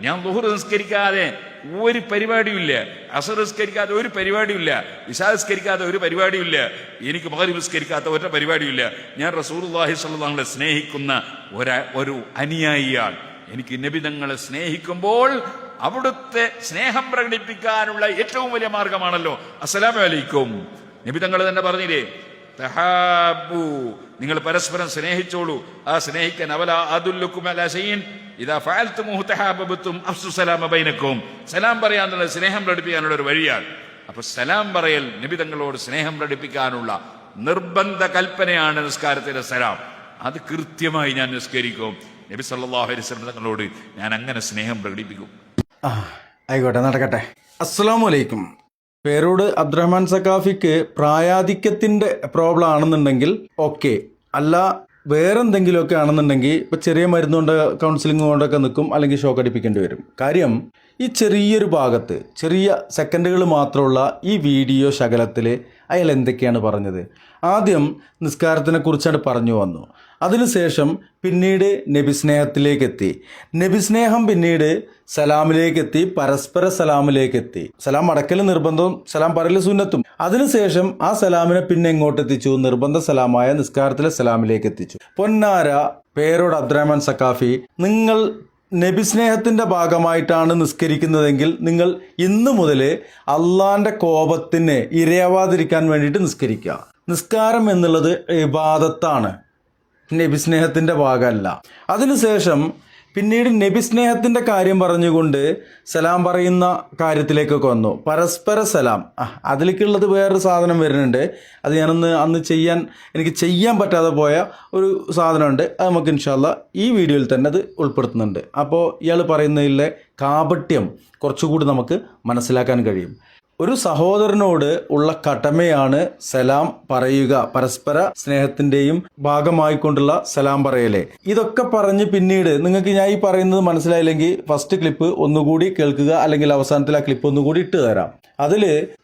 ഞാൻ ളുഹർ നിസ്കരിക്കാതെ ഒരു പരിപാടിയുമില്ല, അസർ നിസ്കരിക്കാതെ ഒരു പരിപാടിയുമില്ല, ഇശാ നിസ്കരിക്കാതെ ഒരു പരിപാടിയുമില്ല, എനിക്ക് മഗ്രിബ് നിസ്കരിക്കാത്ത ഒറ്റ പരിപാടിയുമില്ല. ഞാൻ റസൂലുള്ളാഹി സ്വല്ലല്ലാഹു അലൈഹി വസല്ലം സ്നേഹിക്കുന്ന ഒരു അനുയായിയാണ്. എനിക്ക് നബി തങ്ങളെ സ്നേഹിക്കുമ്പോൾ അവിടുത്തെ സ്നേഹം പ്രകടിപ്പിക്കാനുള്ള ഏറ്റവും വലിയ മാർഗമാണല്ലോ അസ്സലാമു അലൈക്കും. നബി തങ്ങൾ തന്നെ പറഞ്ഞില്ലേ, തഹാബു, നിങ്ങൾ പരസ്പരം സ്നേഹിച്ചോളൂ. ആ സ്നേഹിക്കാൻ അവല അദുല്ലുക്കും അലാ ശൈഇൻ ഇദാ ഫഅൽതുമുഹു തഹാബബതും അഫ്സു സലാമ ബൈനക്കും. സലാം പറയാനുള്ള സ്നേഹം പ്രകടിപ്പിക്കാനുള്ള ഒരു വഴിയാണ്. അപ്പൊ സലാം പറയൽ നബി തങ്ങളോട് സ്നേഹം പ്രകടിപ്പിക്കാനുള്ള നിർബന്ധ കൽപ്പനയാണ് നിസ്കാരത്തിലെ സലാം. അത് കൃത്യമായി ഞാൻ നിസ്കരിക്കും. നബി സല്ലല്ലാഹു അലൈഹി വസല്ലം തങ്ങളോട് ഞാൻ അങ്ങനെ സ്നേഹം പ്രകടിപ്പിക്കും. ആയിക്കോട്ടെ, നടക്കട്ടെ. അസ്സലാമു അലൈക്കും. പേരോട് അബ്ദുറഹ്മാൻ സഖാഫിക്ക് പ്രായാധിക്യത്തിൻ്റെ പ്രോബ്ലം ആണെന്നുണ്ടെങ്കിൽ ഓക്കെ, അല്ല വേറെന്തെങ്കിലുമൊക്കെ ആണെന്നുണ്ടെങ്കിൽ ഇപ്പോൾ ചെറിയ മരുന്നുകൊണ്ട് കൗൺസിലിംഗ് കൊണ്ടൊക്കെ നിൽക്കും, അല്ലെങ്കിൽ ഷോക്ക് അടിപ്പിക്കേണ്ടി വരും. കാര്യം ഈ ചെറിയൊരു ഭാഗത്ത് ചെറിയ സെക്കൻഡുകൾ മാത്രമുള്ള ഈ വീഡിയോ ശകലത്തിൽ അയാൾ എന്തൊക്കെയാണ് പറഞ്ഞത്? ആദ്യം നിസ്കാരത്തിനെ കുറിച്ചാണ് പറഞ്ഞു വന്നു. അതിനുശേഷം പിന്നീട് നബിസ്നേഹത്തിലേക്കെത്തി. നബിസ്നേഹം പിന്നീട് സലാമിലേക്കെത്തി, പരസ്പര സലാമിലേക്കെത്തി. സലാം അടക്കൽ നിർബന്ധവും സലാം പറയൽ സുന്നത്തും. അതിനുശേഷം ആ സലാമിനെ പിന്നെ എങ്ങോട്ടെത്തിച്ചു? നിർബന്ധ സലാമായ നിസ്കാരത്തിലെ സലാമിലേക്ക് എത്തിച്ചു. പൊന്നാര പേരോട് അബ്ദുറഹ്മാൻ സഖാഫി, നിങ്ങൾ നബിസ്നേഹത്തിൻ്റെ ഭാഗമായിട്ടാണ് നിസ്കരിക്കുന്നതെങ്കിൽ നിങ്ങൾ ഇന്നു മുതൽ അള്ളാൻ്റെ കോപത്തിന് ഇരയാവാതിരിക്കാൻ വേണ്ടിയിട്ട് നിസ്കരിക്കുക. നിസ്കാരം എന്നുള്ളത് ഇബാദത്താണ്, നബിസ്നേഹത്തിൻ്റെ ഭാഗമല്ല. അതിനുശേഷം പിന്നീട് നബിസ്നേഹത്തിൻ്റെ കാര്യം പറഞ്ഞുകൊണ്ട് സലാം പറയുന്ന കാര്യത്തിലേക്കൊക്കെ വന്നു. പരസ്പര സലാം, അതിലേക്കുള്ളത് വേറൊരു സാധനം വരുന്നുണ്ട്. അത് അന്ന് എനിക്ക് ചെയ്യാൻ പറ്റാതെ പോയ ഒരു സാധനമുണ്ട്. അത് നമുക്ക് ഇൻഷാ അല്ലാ ഈ വീഡിയോയിൽ തന്നെ അത് ഉൾപ്പെടുത്തുന്നുണ്ട്. അപ്പോൾ ഇയാൾ പറയുന്നതിലെ കാപട്യം കുറച്ചുകൂടി നമുക്ക് മനസ്സിലാക്കാൻ കഴിയും. ഒരു സഹോദരനോട് ഉള്ള കടമയാണ് സലാം പറയുക, പരസ്പര സ്നേഹത്തിൻ്റെയും ഭാഗമായിക്കൊണ്ടുള്ള സലാം പറയലേ. ഇതൊക്കെ പറഞ്ഞ് പിന്നീട് നിങ്ങൾക്ക് ഞാൻ ഈ പറയുന്നത് മനസ്സിലായില്ലെങ്കിൽ ഫസ്റ്റ് ക്ലിപ്പ് ഒന്നുകൂടി കേൾക്കുക, അല്ലെങ്കിൽ അവസാനത്തിൽ ആ ക്ലിപ്പ് ഒന്നുകൂടി ഇട്ട് തരാം. അതിൽ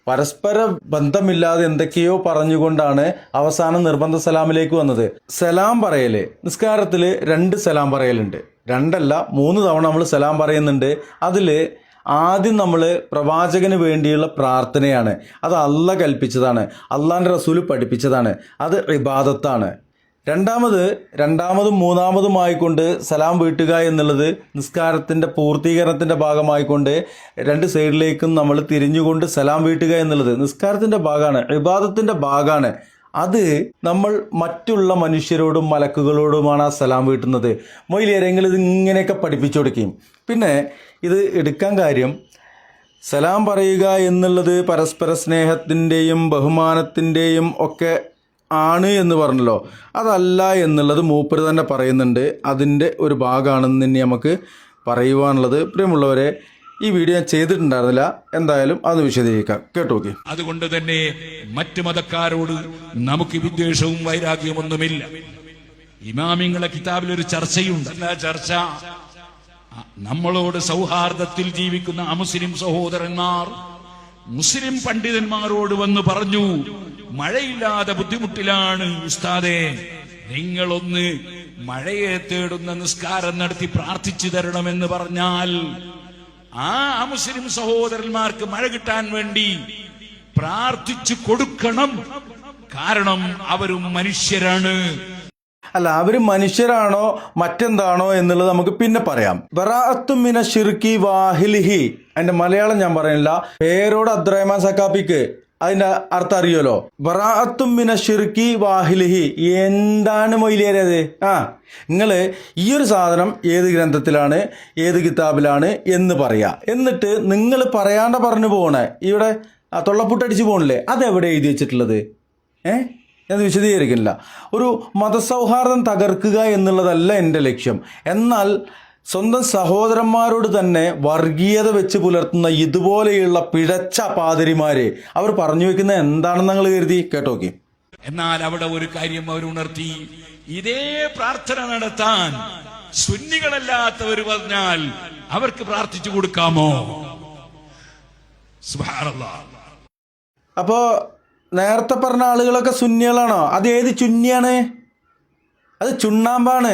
പരസ്പര ബന്ധമില്ലാതെ എന്തൊക്കെയോ പറഞ്ഞുകൊണ്ടാണ് അവസാനം നിർബന്ധ സലാമിലേക്ക് വന്നത്. സലാം പറയല് നിസ്കാരത്തിൽ 2 സലാം പറയലുണ്ട്, 2 അല്ല 3 തവണ നമ്മൾ സലാം പറയുന്നുണ്ട്. അതിൽ ആദ്യം നമ്മൾ പ്രവാചകന് വേണ്ടിയുള്ള പ്രാർത്ഥനയാണ്. അത് അള്ളാഹ് കൽപ്പിച്ചതാണ്, അള്ളാഹിൻ്റെ റസൂല് പഠിപ്പിച്ചതാണ്, അത് ഇബാദത്താണ്. രണ്ടാമതും മൂന്നാമതുമായിക്കൊണ്ട് സലാം വീട്ടുക എന്നുള്ളത് നിസ്കാരത്തിൻ്റെ പൂർത്തീകരണത്തിൻ്റെ ഭാഗമായിക്കൊണ്ട് 2 സൈഡിലേക്കും നമ്മൾ തിരിഞ്ഞുകൊണ്ട് സലാം വീട്ടുക എന്നുള്ളത് നിസ്കാരത്തിൻ്റെ ഭാഗമാണ്, ഇബാദത്തിൻ്റെ ഭാഗമാണ്. അത് നമ്മൾ മറ്റുള്ള മനുഷ്യരോടും മലക്കുകളോടുമാണ് ആ സലാം വീട്ടുന്നത്. മൊയിലേരെങ്കിലും ഇത് ഇങ്ങനെയൊക്കെ പഠിപ്പിച്ചു കൊടുക്കുകയും. പിന്നെ ഇത് എടുക്കാൻ കാര്യം, സലാം പറയുക എന്നുള്ളത് പരസ്പര സ്നേഹത്തിൻ്റെയും ബഹുമാനത്തിൻ്റെയും ഒക്കെ ആണ് എന്ന് പറഞ്ഞല്ലോ. അതല്ല എന്നുള്ളത് മൂപ്പര് തന്നെ പറയുന്നുണ്ട്. അതിൻ്റെ ഒരു ഭാഗമാണെന്ന് തന്നെ നമുക്ക് പറയുവാനുള്ളത്. പ്രിയമുള്ളവരെ, ഈ വീഡിയോ ഞാൻ ചെയ്തിട്ടുണ്ടായിരുന്നില്ല, എന്തായാലും അത് വിശദീകരിക്കാം, കേട്ടോക്കെ. അതുകൊണ്ട് തന്നെ മറ്റു മതക്കാരോട് നമുക്ക് വിദ്വേഷവും വൈരാഗ്യമൊന്നുമില്ല. ഇമാമിങ്ങളെ കിതാബിൽ ഒരു ചർച്ചയുണ്ട്. ചർച്ച നമ്മളോട് സൗഹാർദ്ദത്തിൽ ജീവിക്കുന്ന അമുസ്ലിം സഹോദരന്മാർ മുസ്ലിം പണ്ഡിതന്മാരോട് വന്ന് പറഞ്ഞു, മഴയില്ലാതെ ബുദ്ധിമുട്ടിലാണ് ഉസ്താദേ, നിങ്ങളൊന്ന് മഴയെ തേടുന്ന നിസ്കാരം നടത്തി പ്രാർത്ഥിച്ചു തരണമെന്ന് പറഞ്ഞാൽ ആ അമുസ്ലിം സഹോദരന്മാർക്ക് മഴ കിട്ടാൻ വേണ്ടി പ്രാർത്ഥിച്ചു കൊടുക്കണം. കാരണം അവരും മനുഷ്യരാണ്. അല്ല, അവര് മനുഷ്യരാണോ മറ്റെന്താണോ എന്നുള്ളത് നമുക്ക് പിന്നെ പറയാം. ബറാഅത്തും മിന ശിർക്കി വാഹിലിഹി, അതിന്റെ മലയാളം ഞാൻ പറയുന്നില്ല. പേരോട് അബ്ദുറഹ്മാൻ സഖാഫിക്ക് അതിന്റെ അർത്ഥം അറിയുമല്ലോ. ബറാഅത്തും മിന ശിർക്കി വാഹിലിഹി, എന്താണ് മൊയിലേരത്? നിങ്ങള് ഈ ഒരു സാധനം ഏത് ഗ്രന്ഥത്തിലാണ്, ഏത് കിതാബിലാണ് എന്ന് പറയാ. എന്നിട്ട് നിങ്ങൾ പറയാണ്ട് പറഞ്ഞു പോകണേ, ഇവിടെ തൊള്ളപ്പുട്ടടിച്ച് പോകണില്ലേ, അതെവിടെ എഴുതി വെച്ചിട്ടുള്ളത്? അത് വിശദീകരിക്കുന്നില്ല. ഒരു മതസൗഹാർദ്ദം തകർക്കുക എന്നുള്ളതല്ല എൻ്റെ ലക്ഷ്യം. എന്നാൽ സ്വന്തം സഹോദരന്മാരോട് തന്നെ വർഗീയത വെച്ച് പുലർത്തുന്ന ഇതുപോലെയുള്ള പിഴച്ച പാതിരിമാരെ അവർ പറഞ്ഞു വെക്കുന്നത് എന്താണെന്ന് നിങ്ങൾ കരുതി? കേട്ടോക്കെ. എന്നാൽ അവിടെ ഒരു കാര്യം അവർ ഉണർത്തി, ഇതേ പ്രാർത്ഥന നടത്താൻ സുന്നികളല്ലാത്തവർ പറഞ്ഞാൽ അവർക്ക് പ്രാർത്ഥിച്ചു കൊടുക്കാമോ? സുബ്ഹാനല്ലാഹ്. അപ്പോ നേരത്തെ പറഞ്ഞ ആളുകളൊക്കെ സുന്നികളാണോ? അത് ഏത് ചുന്നിയാണ്? അത് ചുണ്ണാമ്പാണ്.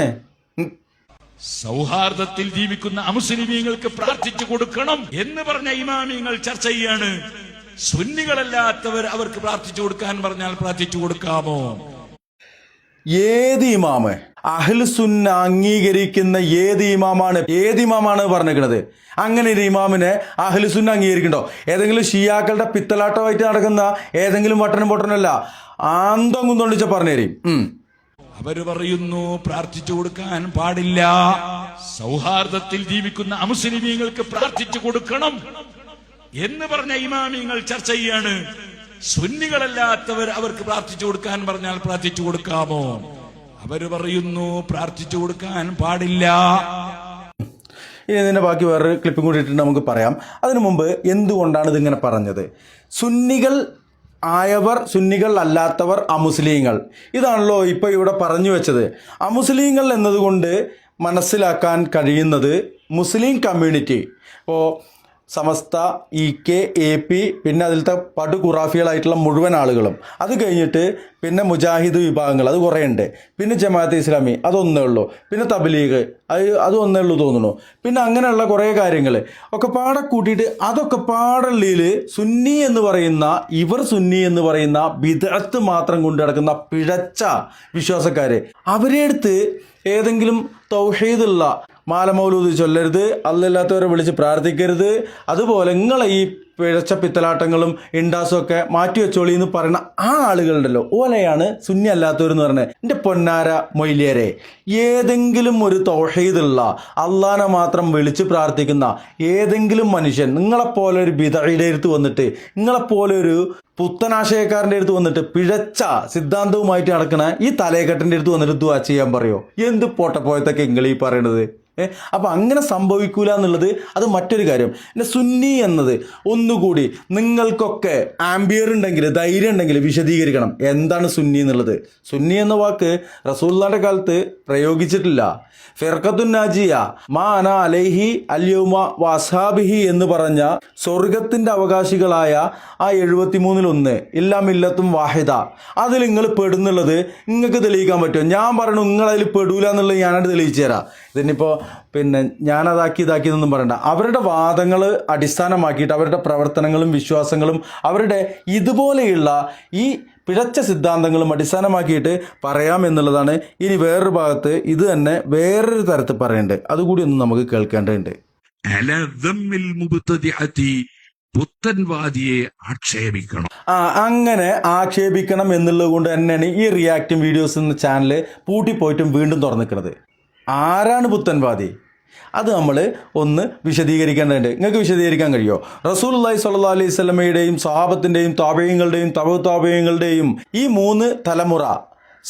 സൗഹാർദ്ദത്തിൽ ജീവിക്കുന്ന അമുസ്ലിമീങ്ങൾക്ക് പ്രാർത്ഥിച്ചു കൊടുക്കണം എന്ന് പറഞ്ഞ ഇമാമിങ്ങൾ ചർച്ച ചെയ്യാണ്. സുന്നികളല്ലാത്തവർ അവർക്ക് പ്രാർത്ഥിച്ചു കൊടുക്കാൻ പറഞ്ഞാൽ പ്രാർത്ഥിച്ചു കൊടുക്കാമോ? ഏത് ഇമാമ് അഹ്ലു സുന്ന അംഗീകരിക്കുന്ന ഏത് ഇമാമാണ് പറഞ്ഞിരിക്കുന്നത്? അങ്ങനെ ഒരു ഇമാമിനെ അഹ്ലു സുന്ന അംഗീകരിക്കണ്ടോ? ഏതെങ്കിലും ഷിയാക്കളുടെ പിത്തലാട്ടമായിട്ട് നടക്കുന്ന ഏതെങ്കിലും വട്ടനും പൊട്ടനല്ല, ആന്തം കുന്തോണ്ടിച്ച പറഞ്ഞുതരും. അവര് പറയുന്നു പ്രാർത്ഥിച്ചു കൊടുക്കാൻ പാടില്ല. സൗഹാർദ്ദത്തിൽ ജീവിക്കുന്ന അമുസ്ലിമീങ്ങൾക്ക് പ്രാർത്ഥിച്ചു കൊടുക്കണം എന്ന് പറഞ്ഞ ഇമാമിങ്ങൾ ചർച്ച ചെയ്യാണ്. സുന്നികളല്ലാത്തവർ അവർക്ക് പ്രാർത്ഥിച്ചു കൊടുക്കാൻ പറഞ്ഞാൽ പ്രാർത്ഥിച്ചു കൊടുക്കാമോ? അവര് പറയുന്നു പ്രാർത്ഥിച്ചു കൊടുക്കാൻ പാടില്ല. ഇനി ഇതിന്റെ ബാക്കി വേറൊരു ക്ലിപ്പും കൂടി ഇട്ടിട്ട് നമുക്ക് പറയാം. അതിനു മുമ്പ് എന്തുകൊണ്ടാണ് ഇതിങ്ങനെ പറഞ്ഞത്? സുന്നികൾ ആയവർ സുന്നികൾ അല്ലാത്തവർ അമുസ്ലിങ്ങൾ, ഇതാണല്ലോ ഇപ്പോൾ ഇവിടെ പറഞ്ഞു വെച്ചത്. അമുസ്ലിങ്ങൾ എന്നതുകൊണ്ട് മനസ്സിലാക്കാൻ കഴിയുന്നത് മുസ്ലിം കമ്മ്യൂണിറ്റി, ഇപ്പോൾ സമസ്ത, EK, AP, പിന്നെ അതിലത്തെ പടു ഖുറാഫികളായിട്ടുള്ള മുഴുവൻ ആളുകളും, അത് കഴിഞ്ഞിട്ട് പിന്നെ മുജാഹിദ് വിഭാഗങ്ങൾ, അത് കുറേ ഉണ്ട്, പിന്നെ ജമാഅത്തെ ഇസ്ലാമി അതൊന്നേ ഉള്ളൂ, പിന്നെ തബ്ലീഗ് അത് ഒന്നേ ഉള്ളൂ തോന്നുന്നു, പിന്നെ അങ്ങനെയുള്ള കുറേ കാര്യങ്ങൾ ഒക്കെ പാടെ കൂട്ടിയിട്ട് അതൊക്കെ പാടുള്ളിൽ സുന്നി എന്ന് പറയുന്ന ബിദ്അത്ത് മാത്രം കൊണ്ടു നടക്കുന്ന പിഴച്ച വിശ്വാസക്കാർ, അവരെ അടുത്ത് ഏതെങ്കിലും തൗഹീദുള്ള മാല മൗലൂദ് ചൊല്ലരുത്, അല്ലാത്തവരെ വിളിച്ച് പ്രാർത്ഥിക്കരുത്, അതുപോലെ നിങ്ങളെ ഈ പിഴച്ച പിത്തലാട്ടങ്ങളും ഇണ്ടാസും ഒക്കെ മാറ്റി വെച്ചോളി എന്ന് പറയുന്ന ആ ആളുകളുണ്ടല്ലോ, ഓലെയാണ് സുന്നി അല്ലാത്തവരെന്ന് പറഞ്ഞത്. എൻ്റെ പൊന്നാര മൊയ്ലിയരെ, ഏതെങ്കിലും ഒരു തൗഹീദുള്ള അള്ളാനെ മാത്രം വിളിച്ച് പ്രാർത്ഥിക്കുന്ന ഏതെങ്കിലും മനുഷ്യൻ നിങ്ങളെപ്പോലെ ഒരു ബിദഈയുടെ അടുത്ത് വന്നിട്ട്, നിങ്ങളെപ്പോലെ ഒരു പുത്തനാശയക്കാരൻ്റെ അടുത്ത് വന്നിട്ട് പിഴച്ച സിദ്ധാന്തവുമായിട്ട് നടക്കണ ഈ തലയെക്കെട്ടിൻ്റെ അടുത്ത് വന്നിട്ട് ദുആ ചെയ്യാൻ പറയോ? എന്ത് പൊട്ടപ്പോയത്തൊക്കെ നിങ്ങൾ ഈ പറയണത്? അപ്പം അങ്ങനെ സംഭവിക്കൂല എന്നുള്ളത് അത് മറ്റൊരു കാര്യം. പിന്നെ സുന്നി എന്നത് ഒന്നുകൂടി നിങ്ങൾക്കൊക്കെ ആംബിയർ ഉണ്ടെങ്കിൽ, ധൈര്യം ഉണ്ടെങ്കിൽ വിശദീകരിക്കണം എന്താണ് സുന്നി എന്നുള്ളത്. സുന്നി എന്ന വാക്ക് റസൂലുള്ളാഹിന്റെ കാലത്ത് പ്രയോഗിച്ചിട്ടില്ല. ഫിർഖത്തുൻ നാജിയ മാ അന അലൈഹി അൽയൗമ വഅസ്ഹാബിഹി എന്ന് പറഞ്ഞ സ്വർഗത്തിന്റെ അവകാശികളായ ആ 73-1 ഇല്ലാ മില്ലത്തും വാഹിദ, അതിൽ നിങ്ങൾ പെടുന്നുള്ളത് നിങ്ങൾക്ക് തെളിയിക്കാൻ പറ്റുമോ? ഞാൻ പറയണു നിങ്ങളതിൽ പെടൂല എന്നുള്ളത് ഞാനായിട്ട് തെളിയിച്ചു തരാം. ഇതിനിപ്പോൾ പിന്നെ ഇതാക്കിയതൊന്നും പറയണ്ട. അവരുടെ വാദങ്ങൾ അടിസ്ഥാനമാക്കിയിട്ട് അവരുടെ പ്രവർത്തനങ്ങളും വിശ്വാസങ്ങളും അവരുടെ ഇതുപോലെയുള്ള ഈ പിഴച്ച സിദ്ധാന്തങ്ങളും അടിസ്ഥാനമാക്കിയിട്ട് പറയാം എന്നുള്ളതാണ്. ഇനി വേറൊരു ഭാഗത്ത് ഇത് തന്നെ വേറൊരു തരത്തിൽ പറയുന്നുണ്ട്, അതുകൂടി ഒന്ന് നമുക്ക് കേൾക്കേണ്ടതുണ്ട്. പുത്തൻവാദിയെ ആക്ഷേപിക്കണം. അങ്ങനെ ആക്ഷേപിക്കണം എന്നുള്ളത് കൊണ്ട് തന്നെയാണ് ഈ റിയാക്ടിങ് വീഡിയോസ് എന്ന ചാനൽ പൂട്ടിപ്പോയിട്ടും വീണ്ടും തുറന്നിക്കുന്നത്. ആരാണ് പുത്തൻവാദി? അത് നമ്മൾ ഒന്ന് വിശദീകരിക്കേണ്ടതുണ്ട്. നിങ്ങൾക്ക് വിശദീകരിക്കാൻ കഴിയുമോ? റസൂലുള്ളാഹി സ്വല്ലല്ലാഹു അലൈഹി വസല്ലമയുടെയും സ്വഹാബത്തിൻ്റെയും താബഈങ്ങളുടെയും തബഉ താബഈങ്ങളുടെയും ഈ 3 തലമുറ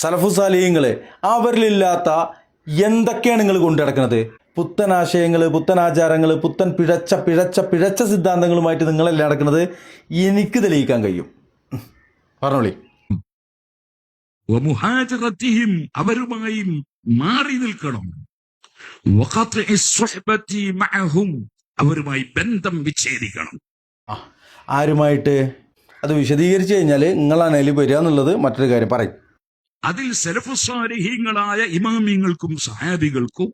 സലഫു സാലിഹീങ്ങൾ, അവരിലില്ലാത്ത എന്തൊക്കെയാണ് നിങ്ങൾ കൊണ്ടു നടക്കുന്നത്? പുത്തനാശയങ്ങൾ, പുത്തനാചാരങ്ങൾ, പുത്തൻ പിഴച്ച സിദ്ധാന്തങ്ങളുമായിട്ട് നിങ്ങളല്ലേ നടക്കുന്നത്? എനിക്ക് തെളിയിക്കാൻ കഴിയും. പറഞ്ഞോളി. അവരുമായി മാറി നിൽക്കണം. അവരുമായി ബന്ധം വിച്ഛേദിക്കണം. ആരുമായിട്ട്? അത് വിശദീകരിച്ചു കഴിഞ്ഞാൽ നിങ്ങളാണ് അതിൽ വരിക എന്നുള്ളത് മറ്റൊരു കാര്യം പറയും. അതിൽ സലഫു സാലിഹീങ്ങളായ ഇമാമിങ്ങൾക്കും സഹാബികൾക്കും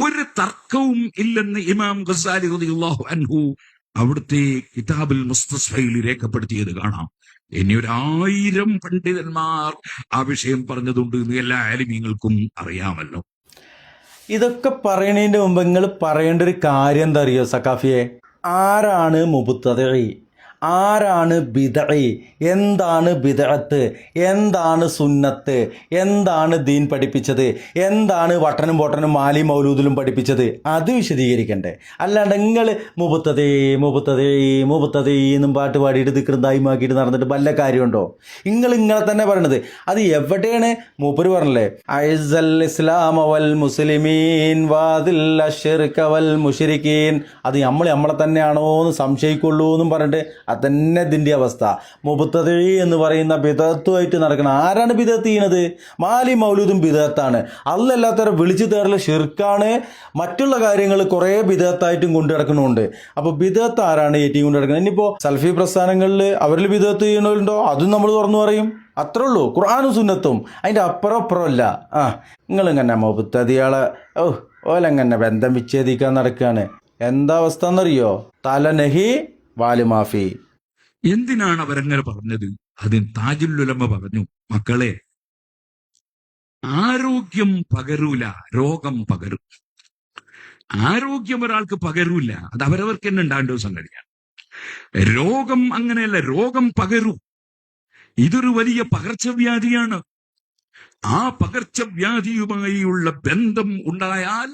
ഒരു തർക്കവും ഇല്ലെന്ന് ഇമാം ഗസാലി റളിയല്ലാഹു അൻഹു അവിടുത്തെ കിതാബുൽ മുസ്തസ്ഫയിൽ രേഖപ്പെടുത്തിയത് കാണാം. ഇനി 1000 പണ്ഡിതന്മാർ ആ വിഷയം പറഞ്ഞതുണ്ട് എന്ന് എല്ലാ ആലിമീങ്ങൾക്കും അറിയാമല്ലോ. ഇതൊക്കെ പറയുന്നതിൻ്റെ മുമ്പ് നിങ്ങൾ പറയേണ്ട ഒരു കാര്യം എന്താ അറിയോ സക്കാഫിയെ? ആരാണ് മുബ്തദഈ? ആരാണ് ബിദ്അഈ? എന്താണ് ബിദ്അത്ത്? എന്താണ് സുന്നത്ത്? എന്താണ് ദീൻ പഠിപ്പിച്ചത്? എന്താണ് വട്ടനും പൊട്ടനും മാലി മൗലൂദിലും പഠിപ്പിച്ചത്? അത് വിശദീകരിക്കണ്ടേ? അല്ലാണ്ട് നിങ്ങൾ മുബ്തദഈ എന്നും പാട്ട് പാടിയിട്ട് ദിക്റുണ്ടായിമാക്കിയിട്ട് നടന്നിട്ട് വല്ല കാര്യമുണ്ടോ? നിങ്ങളെ തന്നെ പറയണത്. അത് എവിടെയാണ്? മൂപ്പര് പറഞ്ഞല്ലേ, അഇസ്സൽ ഇസ്ലാമ വൽ മുസ്ലിമീൻ വാദിൽ അശ്ശിർക വൽ മുശ്രിക്കീൻ. അത് നമ്മളെ തന്നെയാണോ എന്ന് സംശയിക്കുള്ളൂ എന്നും പറഞ്ഞിട്ട് അതന്നെ ഇതിൻ്റെ അവസ്ഥ. മുബ്തദഈ എന്ന് പറയുന്ന ബിദഅത്തുമായിട്ട് നടക്കണം. ആരാണ് ബിദഅത്ത് ചെയ്യണത്? മാലി മൗലൂദും ബിദഅത്താണ്. അല്ലാത്തവരെ വിളിച്ചു തേറൽ ഷിർക്കാണ്. മറ്റുള്ള കാര്യങ്ങൾ കുറേ ബിദഅത്തായിട്ടും കൊണ്ടു നടക്കുന്നുണ്ട്. അപ്പോൾ ബിദഅത്ത് ആരാണ് ഏറ്റവും കൊണ്ട് നടക്കുന്നത്? ഇനിയിപ്പോൾ സൽഫി പ്രസ്ഥാനങ്ങളിൽ അവരിൽ ബിദഅത്ത് ചെയ്യണവരുണ്ടോ? അതും നമ്മൾ തുറന്നു പറയും. അത്രേ ഉള്ളൂ. ഖുർആനും സുന്നത്തും അതിൻ്റെ അപ്പുറം അപ്പുറമല്ല. നിങ്ങളിങ്ങനെ മുബത്തദികളെ ഓലങ്ങനെ ബന്ധം വിച്ഛേദിക്കാൻ നടക്കുകയാണ്. എന്താ അവസ്ഥ എന്നറിയോ? തല നഹി വാല് മാഫി. എന്തിനാണ് അവരങ്ങനെ പറഞ്ഞത്? അതിന് താജുല്ലുലമ പറഞ്ഞു, മക്കളെ, ആരോഗ്യം പകരൂല, രോഗം പകരും. ആരോഗ്യം ഒരാൾക്ക് പകരൂല, അത് അവരവർക്ക് തന്നെ ഉണ്ടാകേണ്ട സംഗതിയാണ്. രോഗം അങ്ങനെയല്ല, രോഗം പകരൂ. ഇതൊരു വലിയ പകർച്ചവ്യാധിയാണ്. ആ പകർച്ചവ്യാധിയുമായുള്ള ബന്ധം ഉണ്ടായാൽ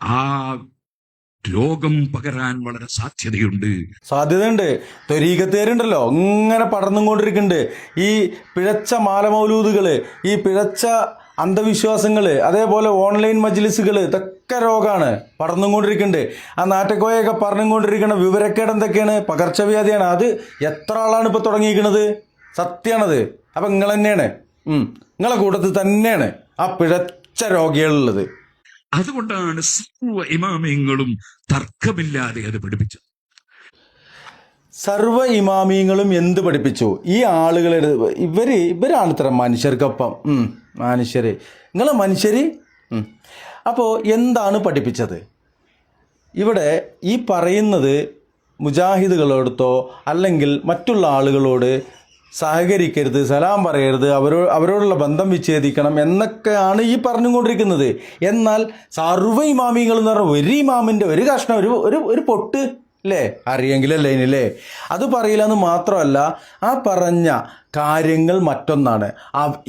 ആ രോഗം പകരാൻ വളരെ സാധ്യതയുണ്ട്. ത്വരീകത്തേരുണ്ടല്ലോ ഇങ്ങനെ പടർന്നും കൊണ്ടിരിക്കുന്നുണ്ട്. ഈ പിഴച്ച മാലമൗലൂദുകള്, ഈ പിഴച്ച അന്ധവിശ്വാസങ്ങള്, അതേപോലെ ഓൺലൈൻ മജ്ലിസുകൾ, ഇതൊക്കെ രോഗമാണ്, പടർന്നും കൊണ്ടിരിക്കുന്നുണ്ട്. ആ നാട്ടക്കോയൊക്കെ പറഞ്ഞുകൊണ്ടിരിക്കുന്ന വിവരക്കേട് എന്തൊക്കെയാണ്? പകർച്ചവ്യാധിയാണ്. അത് എത്ര ആളാണ് ഇപ്പൊ തുടങ്ങിയിരിക്കുന്നത്? സത്യമാണത്. അപ്പൊ നിങ്ങൾ തന്നെയാണ്, നിങ്ങളെ കൂട്ടത്തിൽ തന്നെയാണ് ആ പിഴച്ച രോഗികളുള്ളത്. അതുകൊണ്ടാണ് സർവ്വ ഇമാമിയങ്ങളും തർക്കമില്ലാതെ അത് പഠിപ്പിച്ചത്. സർവ്വ ഇമാമിയങ്ങളും എന്ത് പഠിപ്പിച്ചു? ഈ ആളുകളുടെ ഇവരാണ് ഇത്ര മനുഷ്യർക്കൊപ്പം മനുഷ്യര്, നിങ്ങളെ മനുഷ്യര്. അപ്പോൾ എന്താണ് പഠിപ്പിച്ചത്? ഇവിടെ ഈ പറയുന്നത് മുജാഹിദുകളോടത്തോ അല്ലെങ്കിൽ മറ്റുള്ള ആളുകളോട് സഹകരിക്കരുത്, സലാം പറയരുത്, അവരോടുള്ള ബന്ധം വിച്ഛേദിക്കണം എന്നൊക്കെയാണ് ഈ പറഞ്ഞുകൊണ്ടിരിക്കുന്നത്. എന്നാൽ സർവ്വ ഇമാമിങ്ങൾ എന്ന് പറഞ്ഞാൽ ഒരു ഇമാമിൻ്റെ ഒരു കഷ്ണം, ഒരു പൊട്ട് അല്ലേ അറിയെങ്കിലല്ലേ ഇനില്ലേ, അത് പറയില്ല എന്ന് മാത്രമല്ല, ആ പറഞ്ഞ കാര്യങ്ങൾ മറ്റൊന്നാണ്.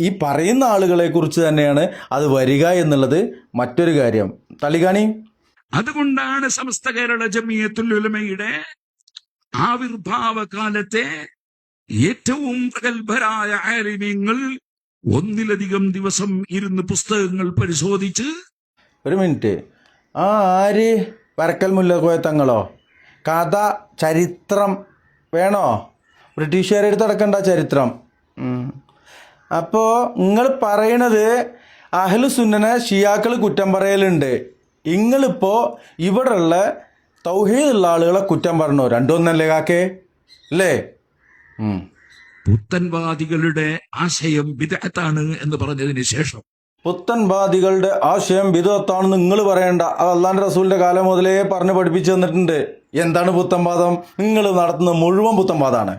ഈ പറയുന്ന ആളുകളെ കുറിച്ച് തന്നെയാണ് അത് വരിക എന്നുള്ളത് മറ്റൊരു കാര്യം. തളികാണി. അതുകൊണ്ടാണ് സമസ്ത കേരള ജമിയത്തുൽ ഉലമയുടെ ആവിർഭാവ കാലത്തെ ഏറ്റവും പ്രഗത്ഭരായ ആലിമീങ്ങൾ ഒന്നിലധികം ദിവസം ഇരുന്ന് പുസ്തകങ്ങൾ പരിശോധിച്ച്. ഒരു മിനിറ്റ്, ആര് വരക്കൽ മുല്ലക്കോയ തങ്ങളോ? കഥ ചരിത്രം വേണോ? ബ്രിട്ടീഷുകാരെടുത്ത് നടക്കണ്ട ചരിത്രം. അപ്പോൾ നിങ്ങൾ പറയണത് അഹ്ലു സുന്നനെ ഷിയാക്കൾ കുറ്റം പറയലുണ്ട്, നിങ്ങളിപ്പോൾ ഇവിടെയുള്ള തൗഹീദുള്ള ആളുകളെ കുറ്റം പറഞ്ഞോ? രണ്ടൊന്നല്ലേ കാക്കേ അല്ലേ? പുത്തൻവാദികളുടെ ആശയം ബിദ്അത്താണ് എന്ന് പറഞ്ഞതിന് ശേഷം, പുത്തൻവാദികളുടെ ആശയം ബിദ്അത്താണെന്ന് നിങ്ങൾ പറയണ്ട, അത് അള്ളാന്റെ റസൂലിന്റെ കാലം മുതലേ പറഞ്ഞ് പഠിപ്പിച്ചു തന്നിട്ടുണ്ട്. എന്താണ് പുത്തൻവാദം? നിങ്ങൾ നടത്തുന്ന മുഴുവൻ പുത്തൻവാദമാണ്.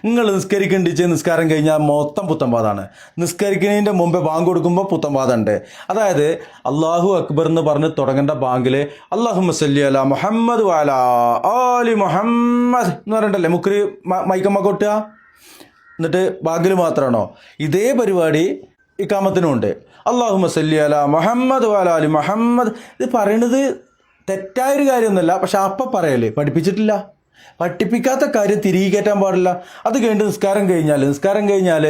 നിങ്ങൾ നിസ്കരിക്കേണ്ടിച്ച് നിസ്കാരം കഴിഞ്ഞാൽ മൊത്തം പുത്തൻവാദമാണ്. നിസ്കരിക്കുന്നതിൻ്റെ മുമ്പേ ബാങ്ക് കൊടുക്കുമ്പോൾ പുത്തൻവാദമുണ്ട്. അതായത് അള്ളാഹു അക്ബർ എന്ന് പറഞ്ഞ് തുടങ്ങേണ്ട ബാങ്കിൽ അല്ലാഹുമ്മ സല്ലി അലാ മുഹമ്മദ് വഅലാ ആലി മുഹമ്മദ് എന്ന് പറഞ്ഞിട്ടല്ലേ മുക്രി മൈക്കമ്മ കൊട്ടുക? എന്നിട്ട് ബാങ്കിൽ മാത്രമാണോ? ഇതേ പരിപാടി ഇക്കാമത്തിനുമുണ്ട്. അല്ലാഹുമ്മ സല്ലി അലാ മുഹമ്മദ് വഅലാ ആലി മുഹമ്മദ്. ഇത് പറയണത് തെറ്റായൊരു കാര്യമൊന്നുമല്ല, പക്ഷെ അപ്പം പറയല്ലേ, പഠിപ്പിച്ചിട്ടില്ല. പഠിപ്പിക്കാത്ത കാര്യം തിരികെ കയറ്റാൻ പാടില്ല. അത് കഴിഞ്ഞിട്ട് നിസ്കാരം കഴിഞ്ഞാൽ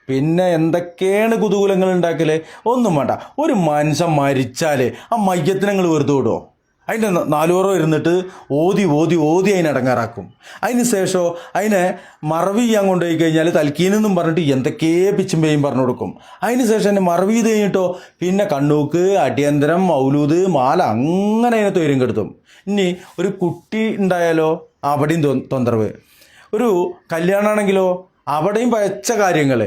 പിന്നെ എന്തൊക്കെയാണ് കുതൂഹലങ്ങൾ ഉണ്ടാക്കല്? ഒന്നും വേണ്ട. ഒരു മനുഷ്യൻ മരിച്ചാൽ ആ മയ്യത്തിനെ നിങ്ങൾ വെറുതെ വിടുമോ? അതിൻ്റെ 4 ഓറോ ഇരുന്നിട്ട് ഓതി അതിനെ അടങ്ങാറാക്കും. അതിന് ശേഷം അതിനെ മറവി ചെയ്യാൻ കൊണ്ടുപോയി കഴിഞ്ഞാൽ തൽക്കീനെന്നും പറഞ്ഞിട്ട് എന്തൊക്കെയോ പിച്ചും പേയും പറഞ്ഞു കൊടുക്കും. അതിന് ശേഷം എന്നെ മറവി ചെയ്ത് കഴിഞ്ഞിട്ടോ പിന്നെ കണ്ണൂക്ക്, അടിയന്തരം, മൗലൂദ്, മാല, അങ്ങനെ അതിനെ തൊയിരം കെടുത്തും. ഇനി ഒരു കുട്ടി ഉണ്ടായാലോ അവിടെയും തൊന്തരവ്. ഒരു കല്യാണമാണെങ്കിലോ അവിടെയും പഴച്ച കാര്യങ്ങൾ.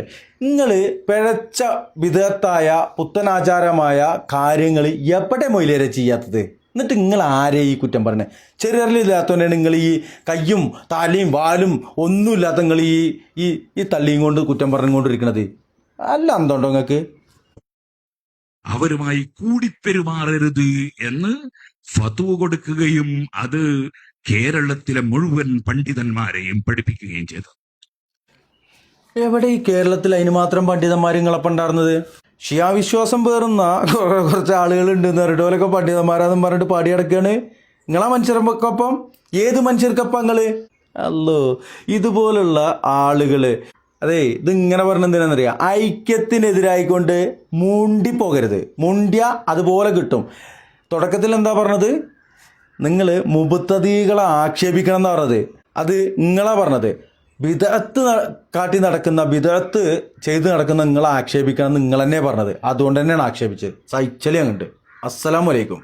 നിങ്ങൾ പിഴച്ച വിധത്തായ പുത്തനാചാരമായ കാര്യങ്ങൾ എവിടെ മൊയിലേറെ ചെയ്യാത്തത്? എന്നിട്ട് നിങ്ങൾ ആരെ ഈ കുറ്റം പറഞ്ഞത്? ചെറിയറിലില്ലാത്തതുകൊണ്ടാണ് നിങ്ങൾ ഈ കയ്യും തലയും വാലും ഒന്നുമില്ലാത്ത നിങ്ങൾ ഈ തള്ളിയും കൊണ്ട് കുറ്റം പറഞ്ഞുകൊണ്ടിരിക്കുന്നത്. അല്ല എന്തുണ്ടോ നിങ്ങൾക്ക്? അവരുമായി കൂടിപ്പെരുമാറരുത് എന്ന് ഫത്വ കൊടുക്കുകയും അത് കേരളത്തിലെ മുഴുവൻ പണ്ഡിതന്മാരെയും പഠിപ്പിക്കുകയും ചെയ്തു. എവിടെ ഈ കേരളത്തിൽ അതിന് മാത്രം പണ്ഡിതന്മാർ നിങ്ങളപ്പുണ്ടായിരുന്നത്? ഷിയാ വിശ്വാസം പേറുന്ന കുറച്ച് ആളുകളുണ്ട് എന്ന് പറഞ്ഞിട്ട് ഓലൊക്കെ പണ്ഡിതന്മാരാന്ന് പറഞ്ഞിട്ട് പാടി കിടക്കുകയാണ്. നിങ്ങളാ മനുഷ്യർക്കൊപ്പം ഏത് മനുഷ്യർക്കൊപ്പം നിങ്ങള്? അല്ലോ ഇതുപോലുള്ള ആളുകൾ അതെ ഇതിങ്ങനെ പറഞ്ഞ എന്തിനാണെന്നറിയാം? ഐക്യത്തിനെതിരായിക്കൊണ്ട് മുണ്ടിപ്പോകരുത്. മുണ്ടിയ അതുപോലെ കിട്ടും. തുടക്കത്തിൽ എന്താ പറഞ്ഞത്? നിങ്ങൾ മുബത്തദീകളെ ആക്ഷേപിക്കണം എന്നാ പറഞ്ഞത്. അത് നിങ്ങളാ പറഞ്ഞത്. ബിദഅത്ത് കാട്ടി നടക്കുന്ന, ബിദഅത്ത് ചെയ്ത് നടക്കുന്ന നിങ്ങളെ ആക്ഷേപിക്കണം നിങ്ങൾ തന്നെ പറഞ്ഞത്. അതുകൊണ്ട് തന്നെയാണ് ആക്ഷേപിച്ചത്. സൈച്ചലി അങ്ങോട്ട്. അസ്സലാമു അലൈക്കും.